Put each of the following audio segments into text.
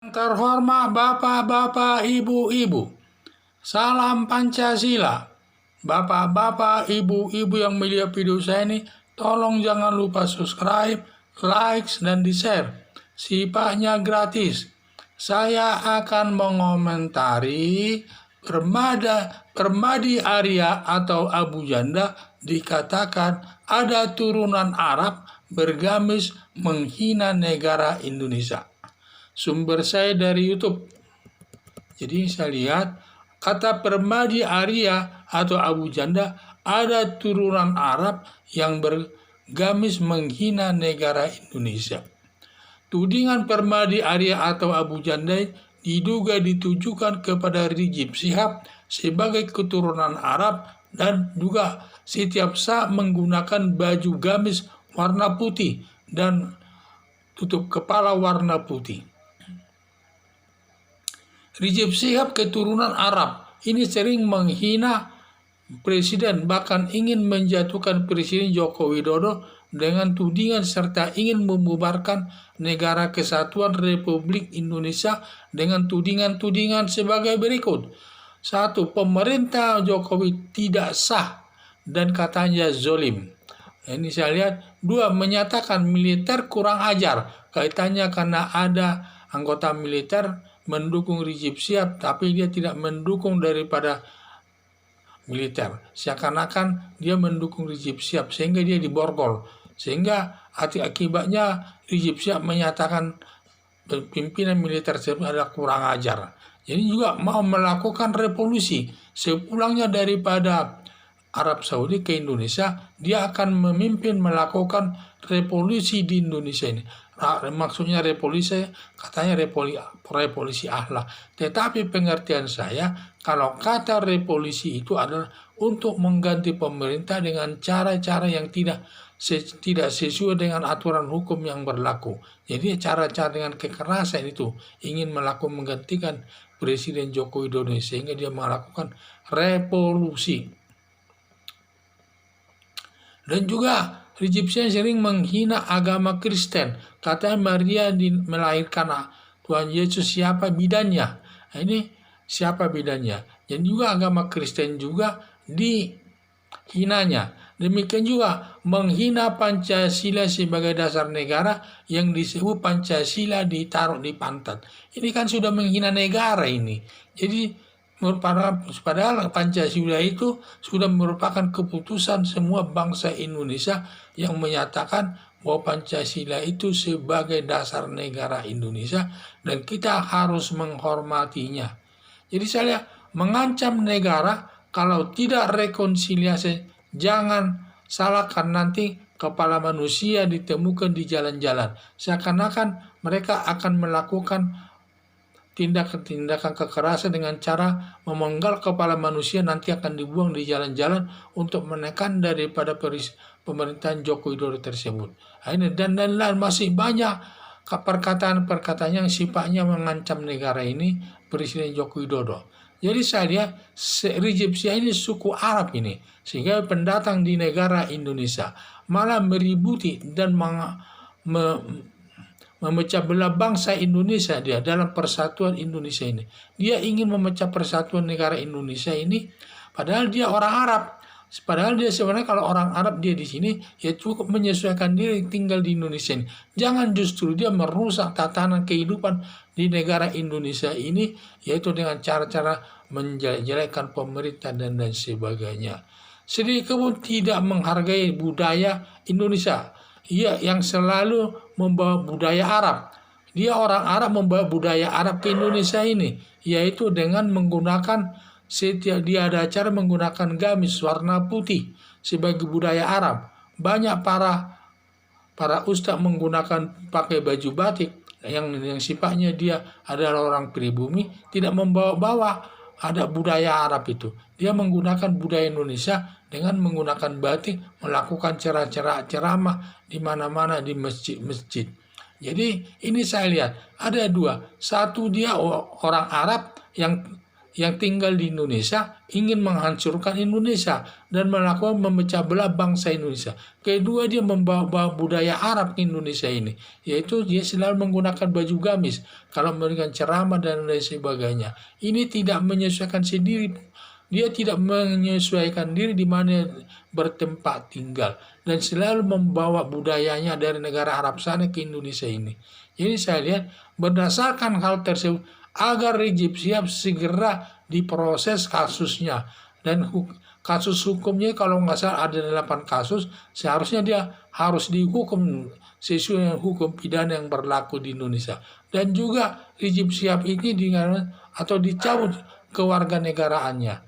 Terhormat Bapak-Bapak, Ibu-Ibu, salam Pancasila. Bapak-bapak, Ibu-Ibu yang melihat video saya ini, tolong jangan lupa subscribe, like, dan di-share. Sifatnya gratis. Saya akan mengomentari Permadi Arya atau Abu Janda dikatakan ada turunan Arab bergamis menghina negara Indonesia. Sumber saya dari YouTube. Jadi saya lihat kata Permadi Arya atau Abu Janda ada turunan Arab yang bergamis menghina negara Indonesia. Tudingan Permadi Arya atau Abu Janda diduga ditujukan kepada Rizik Syihab sebagai keturunan Arab dan juga setiap saat menggunakan baju gamis warna putih dan tutup kepala warna putih. Rizik Syihab keturunan Arab ini sering menghina presiden, bahkan ingin menjatuhkan Presiden Joko Widodo dengan tudingan serta ingin membubarkan Negara Kesatuan Republik Indonesia dengan tudingan-tudingan sebagai berikut. 1. Pemerintah Jokowi tidak sah dan katanya zolim. Ini saya lihat. 2. Menyatakan militer kurang ajar. Kaitannya karena ada anggota militer mendukung Rizik Syihab, tapi dia tidak mendukung daripada militer. Seakan-akan dia mendukung Rizik Syihab, sehingga dia diborgol. Sehingga akibatnya Rizik Syihab menyatakan pimpinan militer tersebut adalah kurang ajar. Jadi juga mau melakukan revolusi. Sepulangnya daripada Arab Saudi ke Indonesia, dia akan memimpin melakukan revolusi di Indonesia ini. Maksudnya revolusi, katanya revolusi akhlak. Tetapi pengertian saya, kalau kata revolusi itu adalah untuk mengganti pemerintah dengan cara-cara yang tidak sesuai dengan aturan hukum yang berlaku. Jadi cara-cara dengan kekerasan itu ingin menggantikan Presiden Joko Widodo sehingga dia melakukan revolusi. Dan juga Rizik Syihab sering menghina agama Kristen. Katanya Maria melahirkan Tuhan Yesus, siapa bidannya? Nah, ini siapa bidannya? Dan juga agama Kristen juga dihinanya. Demikian juga menghina Pancasila sebagai dasar negara yang disebut Pancasila ditaruh di pantat. Ini kan sudah menghina negara ini. Jadi padahal Pancasila itu sudah merupakan keputusan semua bangsa Indonesia yang menyatakan bahwa Pancasila itu sebagai dasar negara Indonesia dan kita harus menghormatinya. Jadi saya mengancam negara kalau tidak rekonsiliasi, jangan salahkan nanti kepala manusia ditemukan di jalan-jalan. Seakan-akan mereka akan melakukan tindakan kekerasan dengan cara memenggal kepala manusia, nanti akan dibuang di jalan-jalan untuk menekan daripada pemerintahan Joko Widodo tersebut. Dan lain masih banyak perkataan-perkataan yang sifatnya mengancam negara ini, Presiden Joko Widodo. Jadi saya lihat Rizik Syihab ini suku Arab ini, sehingga pendatang di negara Indonesia malah meributi dan memecah belah bangsa Indonesia dia dalam persatuan Indonesia ini. Dia ingin memecah persatuan negara Indonesia ini, padahal dia orang Arab. Padahal dia sebenarnya kalau orang Arab dia di sini ya cukup menyesuaikan diri tinggal di Indonesia ini. Jangan justru dia merusak tatanan kehidupan di negara Indonesia ini, yaitu dengan cara-cara menjelek-jelekkan pemerintah dan sebagainya. Sedikit pun tidak menghargai budaya Indonesia. Ia yang selalu membawa budaya Arab. Dia orang Arab membawa budaya Arab ke Indonesia ini, yaitu dengan menggunakan setiap dia ada acara menggunakan gamis warna putih sebagai budaya Arab. Banyak para ustadz menggunakan pakai baju batik yang sifatnya dia adalah orang pribumi, tidak membawa ada budaya Arab itu. Dia menggunakan budaya Indonesia dengan menggunakan batik, melakukan ceramah di mana-mana di masjid-masjid. Jadi ini saya lihat ada dua. Satu, dia orang Arab yang tinggal di Indonesia ingin menghancurkan Indonesia dan melakukan memecah belah bangsa Indonesia. Kedua, dia membawa budaya Arab ke Indonesia ini, yaitu dia selalu menggunakan baju gamis kalau memberikan ceramah dan lain sebagainya. Ini tidak menyesuaikan sendiri. Dia tidak menyesuaikan diri di mana bertempat tinggal dan selalu membawa budayanya dari negara Arab sana ke Indonesia ini. Jadi saya lihat berdasarkan hal tersebut agar Rizik Syihab segera diproses kasusnya dan kasus hukumnya kalau nggak salah ada 8 kasus, seharusnya dia harus dihukum sesuai dengan hukum pidana yang berlaku di Indonesia. Dan juga Rizik Syihab ini atau dicabut kewarganegaraannya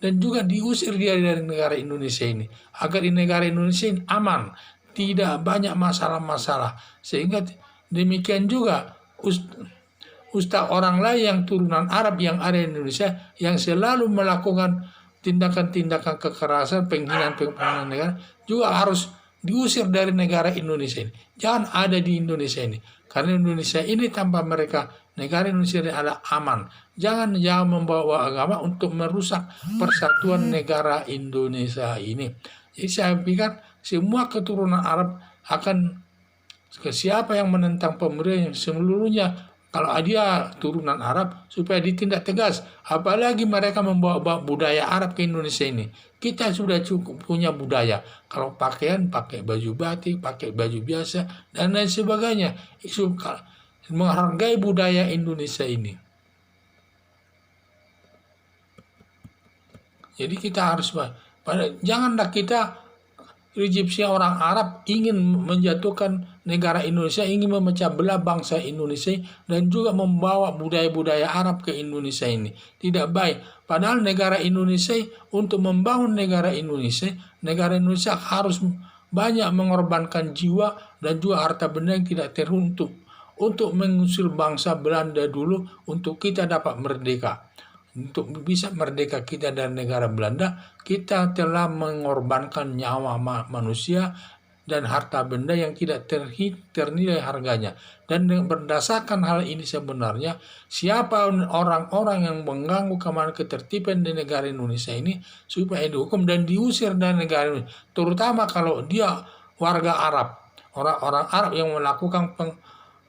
dan juga diusir dia dari negara Indonesia ini agar di negara Indonesia ini aman, tidak banyak masalah-masalah. Sehingga demikian juga ustaz orang lain yang turunan Arab yang ada di Indonesia yang selalu melakukan tindakan-tindakan kekerasan, penghinaan negara juga harus diusir dari negara Indonesia ini. Jangan ada di Indonesia ini. Karena Indonesia ini tanpa mereka, negara Indonesia ini adalah aman. Jangan membawa agama untuk merusak persatuan negara Indonesia ini. Jadi saya pikir semua keturunan Arab akan siapa yang menentang pemerintah seluruhnya, kalau dia turunan Arab supaya ditindak tegas. Apalagi mereka membawa budaya Arab ke Indonesia ini. Kita sudah cukup punya budaya. Kalau pakaian pakai baju batik, pakai baju biasa dan lain sebagainya. Menghargai budaya Indonesia ini. Jadi kita harus janganlah kita Rizik Syihab orang Arab ingin menjatuhkan negara Indonesia, ingin memecah belah bangsa Indonesia dan juga membawa budaya-budaya Arab ke Indonesia ini. Tidak baik. Padahal negara Indonesia, untuk membangun negara Indonesia harus banyak mengorbankan jiwa dan juga harta benda yang tidak teruntuk untuk mengusir bangsa Belanda dulu untuk kita dapat merdeka. Untuk bisa merdeka kita dari negara Belanda, kita telah mengorbankan nyawa manusia dan harta benda yang tidak ternilai harganya. Dan berdasarkan hal ini sebenarnya, siapa orang-orang yang mengganggu keamanan ketertiban di negara Indonesia ini supaya dihukum dan diusir dari negara Indonesia. Terutama kalau dia warga Arab, orang-orang Arab yang melakukan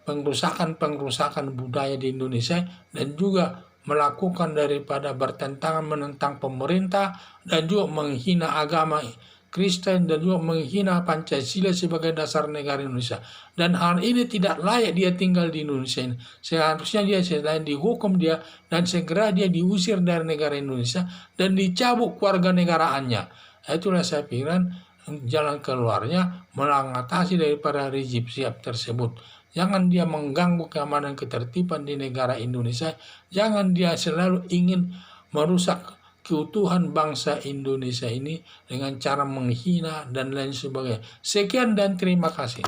pengrusakan budaya di Indonesia dan juga melakukan daripada bertentangan menentang pemerintah dan juga menghina agama Kristen dan juga menghina Pancasila sebagai dasar negara Indonesia. Dan hal ini tidak layak dia tinggal di Indonesia ini. Seharusnya dia selain dihukum dia dan segera dia diusir dari negara Indonesia dan dicabut kewarganegaraannya. Itulah saya pikir jalan keluarnya mengatasi daripada Rizik Syihab tersebut. Jangan dia mengganggu keamanan ketertiban di negara Indonesia. Jangan dia selalu ingin merusak keutuhan bangsa Indonesia ini dengan cara menghina dan lain sebagainya. Sekian dan terima kasih.